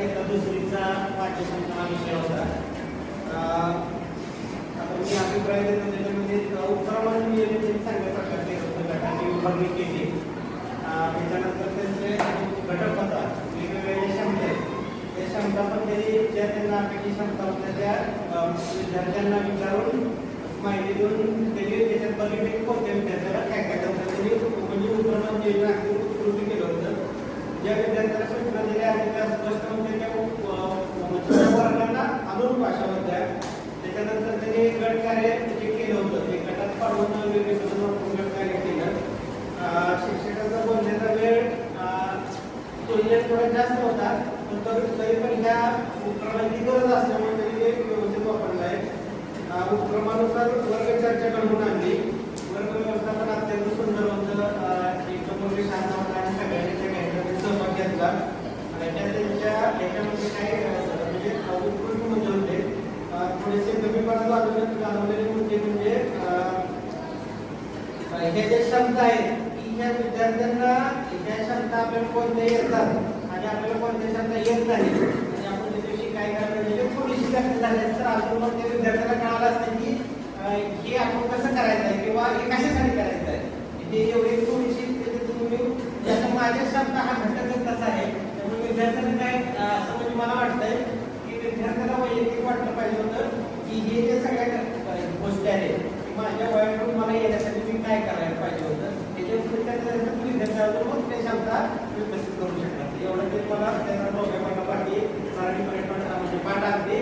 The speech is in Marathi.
एका दुसरीचा वाचन हा विषय होता. आता मी अभिप्राय देतो त्याच्यामध्ये उत्तरामध्ये नियोजन चांगल्या प्रकारचे गटाची विभागणी केली. त्याच्यानंतर त्यांचे घटक होता वेगवेगळ्या क्षमता त्या क्षमता पण ज्या त्यांना आपली क्षमता होत्या त्या विद्यार्थ्यांना विचारून माहिती देऊन त्यांनी त्याच्यात बघितले कोणत्या विद्यार्थ्याला काय काय करतात त्यांनी म्हणजे उत्तरामध्ये कृती केलं होतं. ज्या विद्यार्थ्यांना सूचना दिल्या आहेत त्या स्पष्ट म्हणजे त्या वर्गांना अनुरूप भाषा होत्या. त्याच्यानंतर त्यांनी गट कार्य जे केलं होतं ते गटात पाडून वेगवेगळं गट कार्य केलं. शिक्षकांचा बोलण्याचा वेळ तुलनेत थोडा जास्त होता पण तरी पण ह्या उपक्रमाची गरज असल्यामुळे त्यांनी ते व्यवस्थित वापरलं आहे. उपक्रमानुसार वर्ग चर्चा घडवून आणली. वर्ग व्यवस्थापन अत्यंत सुंदर होतं. एक मोठे शांत होता आणि सगळ्यांच्या घ्यायचा सहभाग घेतला आणि याच्यामध्ये काय म्हणजे उत्कृष्ट मुद्दे होते. थोडेसे कमीपणा जाणवलेले मुद्दे म्हणजे ह्या ज्या क्षमता आहेत की ह्या विद्यार्थ्यांना ह्या क्षमता आपल्याला कोणत्या येतात आणि आपल्याला कोणत्या क्षमता येत नाही आणि आपण त्याच्याविषयी काय करायला म्हणजे थोडीशी जास्त झाली तर अजून मग त्या विद्यार्थ्याला कळालं असतं की हे आपण कसं करायचं आहे किंवा हे कशासाठी करायचं आहे. ते एवढी थोडीशी तुम्ही ज्याचा माझ्या क्षमता हा घटकच कसा आहे त्यामुळे विद्यार्थ्यांना काय असं म्हणजे मला वाटतंय की विद्यार्थ्याला वैयक्तिक वाटलं पाहिजे होतं की हे जे सगळ्या गोष्टी आहेत माझ्या वयाकडून मला येण्यासाठी मी काय करायला पाहिजे होतं त्याच्यावर विद्यार्थ्यावर मग ते क्षमता विकसित करू शकतात. एवढं ते मला त्याचा प्रोग्राम पाठी मराठी पर्यटन म्हणजे पाठ अगदी